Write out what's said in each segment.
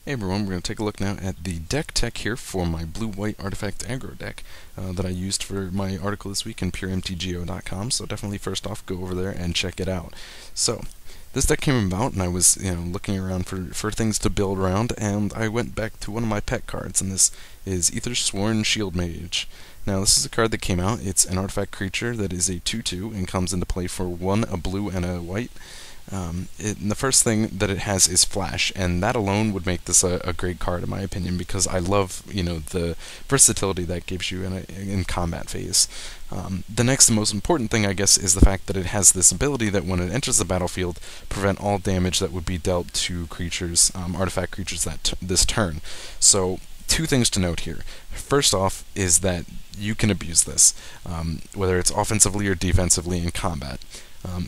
Hey everyone, we're going to take a look now at the DechTech here for my blue-white artifact aggro deck that I used for my article this week in puremtgo.com. So definitely first off, go over there and check it out. So this deck came about, and I was looking around for things to build around, and I went back to one of my pet cards, and this is Aethersworn Shield Mage. Now this is a card that came out. It's an artifact creature that is a 2/2 and comes into play for one, a blue and a white. The first thing that it has is Flash, and that alone would make this a great card in my opinion, because I love the versatility that gives you in combat phase. The next and most important thing, I guess, is the fact that it has this ability that when it enters the battlefield, prevent all damage that would be dealt to creatures, artifact creatures this turn. So two things to note here. First off is that you can abuse this, whether it's offensively or defensively in combat.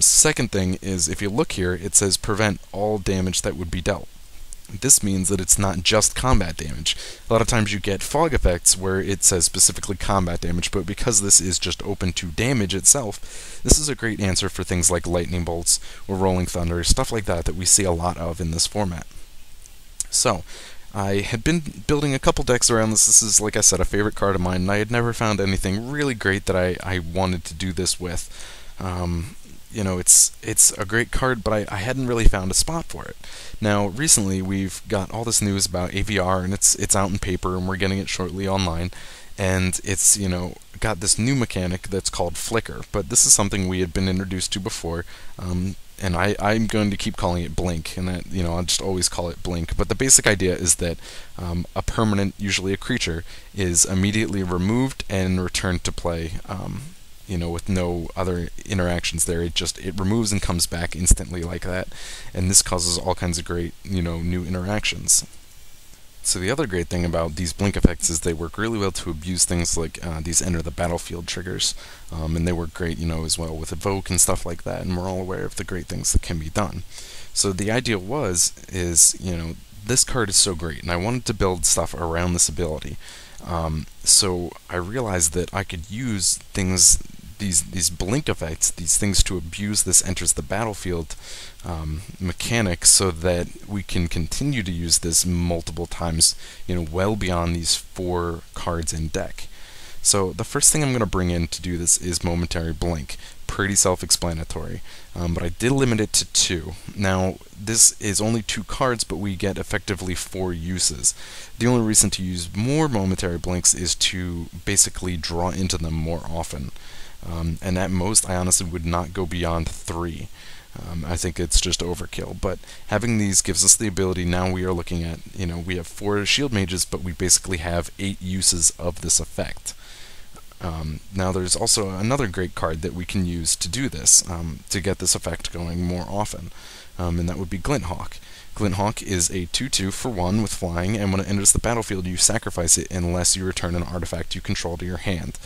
Second thing is, if you look here, it says prevent all damage that would be dealt. This means that it's not just combat damage. A lot of times you get fog effects where it says specifically combat damage, but because this is just open to damage itself, this is a great answer for things like lightning bolts or rolling thunder, stuff like that we see a lot of in this format. So, I had been building a couple decks around this. This is, like I said, a favorite card of mine, and I had never found anything really great that I wanted to do this with. It's a great card, but I hadn't really found a spot for it. Now, recently we've got all this news about AVR, and it's out in paper, and we're getting it shortly online. And it's got this new mechanic that's called Flicker, but this is something we had been introduced to before. And I'm going to keep calling it Blink, and that I'll just always call it Blink. But the basic idea is that a permanent, usually a creature, is immediately removed and returned to play. With no other interactions there. It removes and comes back instantly like that, and this causes all kinds of great, new interactions. So the other great thing about these blink effects is they work really well to abuse things like these enter the battlefield triggers, and they work great, as well with evoke and stuff like that, and we're all aware of the great things that can be done. So the idea is, this card is so great, and I wanted to build stuff around this ability. So I realized that I could use these blink effects, these things to abuse this enters the battlefield mechanic, so that we can continue to use this multiple times, well beyond these 4 cards in deck. So the first thing I'm going to bring in to do this is Momentary Blink. Pretty self-explanatory, but I did limit it to 2. Now, this is only 2 cards, but we get effectively 4 uses. The only reason to use more Momentary Blinks is to basically draw into them more often. And at most, I honestly would not go beyond 3. I think it's just overkill, but having these gives us the ability. Now we are looking at, we have 4 shield mages, but we basically have 8 uses of this effect. Now there's also another great card that we can use to do this, to get this effect going more often, and that would be Glinthawk. Glinthawk is a 2/2 for 1 with flying, and when it enters the battlefield you sacrifice it unless you return an artifact you control to your hand.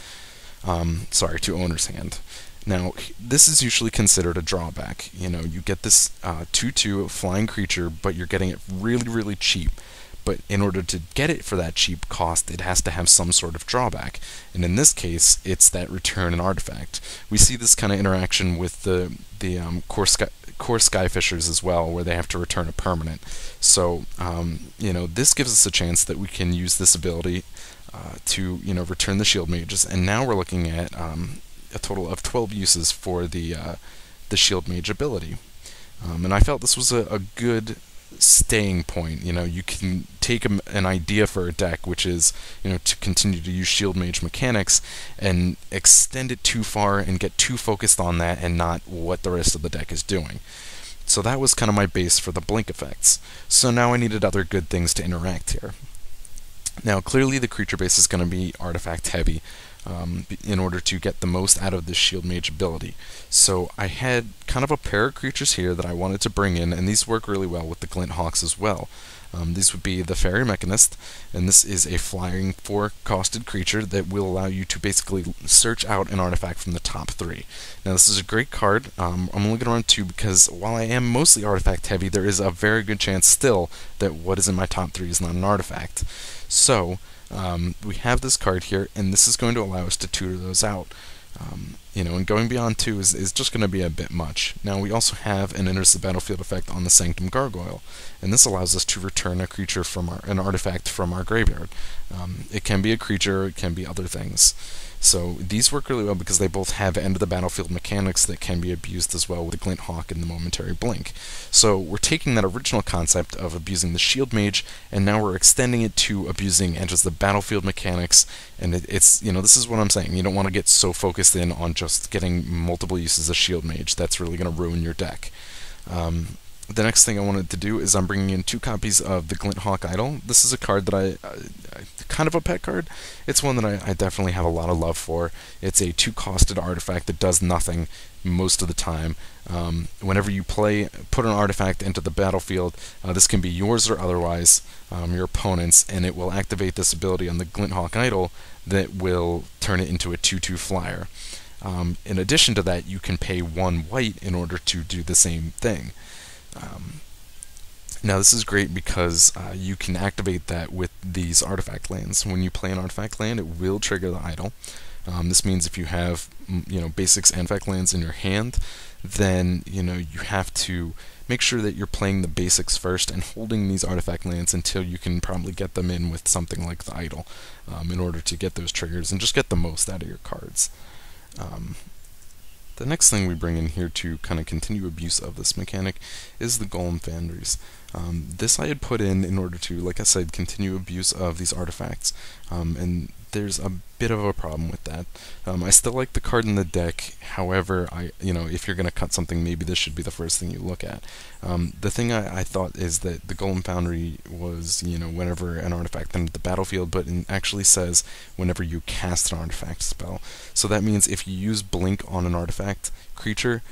To owner's hand. Now, this is usually considered a drawback. You get this 2/2 flying creature, but you're getting it really, really cheap. But in order to get it for that cheap cost, it has to have some sort of drawback. And in this case, it's that return an artifact. We see this kind of interaction with the core Skyfishers as well, where they have to return a permanent. So, this gives us a chance that we can use this ability to return the shield mages, and now we're looking at a total of 12 uses for the shield mage ability. And I felt this was a good staying point. You can take an idea for a deck, which is to continue to use shield mage mechanics, and extend it too far and get too focused on that and not what the rest of the deck is doing. So that was kind of my base for the blink effects. So now I needed other good things to interact here. Now, clearly the creature base is going to be artifact heavy in order to get the most out of this shield mage ability. So I had kind of a pair of creatures here that I wanted to bring in, and these work really well with the Glinthawks as well. These would be the Fairy Mechanist, and this is a flying 4-costed creature that will allow you to basically search out an artifact from the top 3. Now this is a great card. I'm only going to run 2 because while I am mostly artifact heavy, there is a very good chance still that what is in my top 3 is not an artifact. So we have this card here, and this is going to allow us to tutor those out. And going beyond 2 is just going to be a bit much. Now we also have an enters the battlefield effect on the Sanctum Gargoyle, and this allows us to return a creature from an artifact from our graveyard. It can be a creature, it can be other things. So these work really well because they both have end of the battlefield mechanics that can be abused as well with the Glint Hawk and the Momentary Blink. So we're taking that original concept of abusing the Shield Mage, and now we're extending it to abusing enters the battlefield mechanics. And it's this is what I'm saying. You don't want to get so focused in on just getting multiple uses of Shield Mage. That's really going to ruin your deck. The next thing I wanted to do is I'm bringing in 2 copies of the Glint Hawk Idol. This is a card that I kind of a pet card. It's one that I definitely have a lot of love for. It's a 2-costed artifact that does nothing most of the time. Whenever you put an artifact into the battlefield, this can be yours or otherwise, your opponent's, and it will activate this ability on the Glint Hawk Idol that will turn it into a 2/2 flyer. In addition to that, you can pay 1 white in order to do the same thing. Now this is great because you can activate that with these artifact lands. When you play an artifact land, it will trigger the idol. This means if you have basics and artifact lands in your hand, then you have to make sure that you're playing the basics first and holding these artifact lands until you can probably get them in with something like the idol in order to get those triggers and just get the most out of your cards. The next thing we bring in here to kind of continue abuse of this mechanic is the Golem Foundries. This I had put in order to, like I said, continue abuse of these artifacts, and there's a bit of a problem with that. I still like the card in the deck, however, if you're going to cut something, maybe this should be the first thing you look at. The thing I thought is that the Golem Foundry was, whenever an artifact entered the battlefield, but it actually says whenever you cast an artifact spell. So that means if you use Blink on an artifact creature,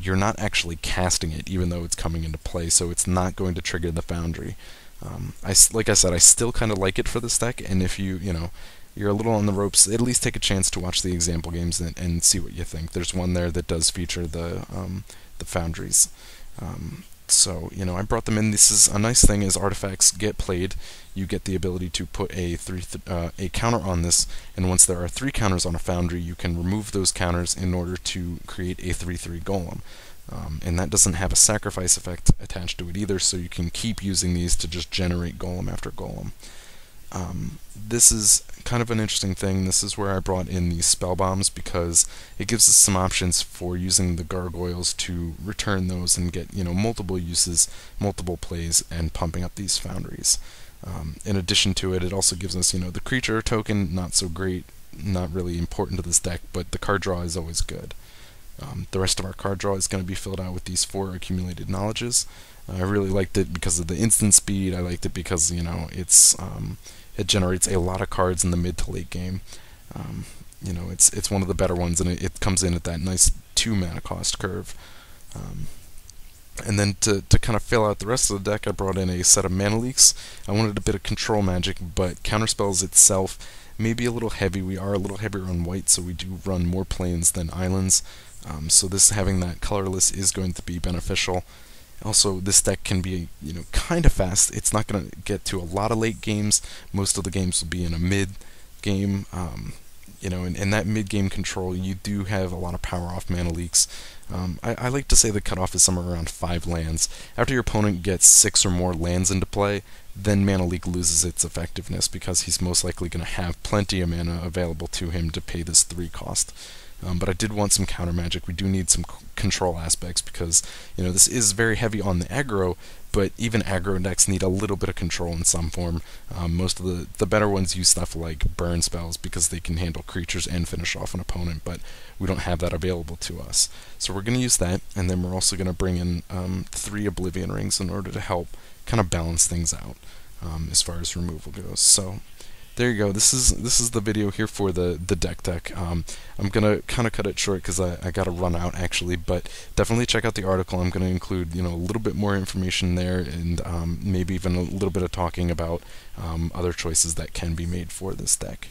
you're not actually casting it, even though it's coming into play, so it's not going to trigger the Foundry. Like I said, I still kind of like it for this deck, and if you're a little on the ropes, at least take a chance to watch the example games and see what you think. There's one there that does feature the Foundries. So I brought them in. This is a nice thing: as artifacts get played, you get the ability to put a counter on this, and once there are 3 counters on a Foundry, you can remove those counters in order to create a 3/3 golem. And that doesn't have a sacrifice effect attached to it either, so you can keep using these to just generate golem after golem. This is kind of an interesting thing. This is where I brought in these spell bombs because it gives us some options for using the gargoyles to return those and get multiple uses, multiple plays, and pumping up these Foundries. In addition to it, it also gives us the creature token. Not so great, not really important to this deck, but the card draw is always good. The rest of our card draw is going to be filled out with these 4 accumulated knowledges. I really liked it because of the instant speed. I liked it because it generates a lot of cards in the mid to late game. It's one of the better ones, and it comes in at that nice 2 mana cost curve. And then to kind of fill out the rest of the deck, I brought in a set of mana leaks. I wanted a bit of control magic, but counterspells itself may be a little heavy. We are a little heavier on white, so we do run more plains than islands. So this having that colorless is going to be beneficial. Also, this deck can be, kind of fast. It's not going to get to a lot of late games. Most of the games will be in a mid game. In that mid game control, you do have a lot of power off mana leaks. I like to say the cutoff is somewhere around 5 lands. After your opponent gets 6 or more lands into play, then Mana Leak loses its effectiveness because he's most likely going to have plenty of mana available to him to pay this 3 cost. But I did want some counter magic. We do need some control aspects because this is very heavy on the aggro, but even aggro decks need a little bit of control in some form. Most of the better ones use stuff like burn spells because they can handle creatures and finish off an opponent, but we don't have that available to us. So we're going to use that, and then we're also going to bring in 3 Oblivion Rings in order to help kind of balance things out as far as removal goes. So there you go. This is the video here for the DechTech. I'm gonna kind of cut it short because I gotta run out actually, but definitely check out the article. I'm gonna include a little bit more information there, and maybe even a little bit of talking about other choices that can be made for this deck.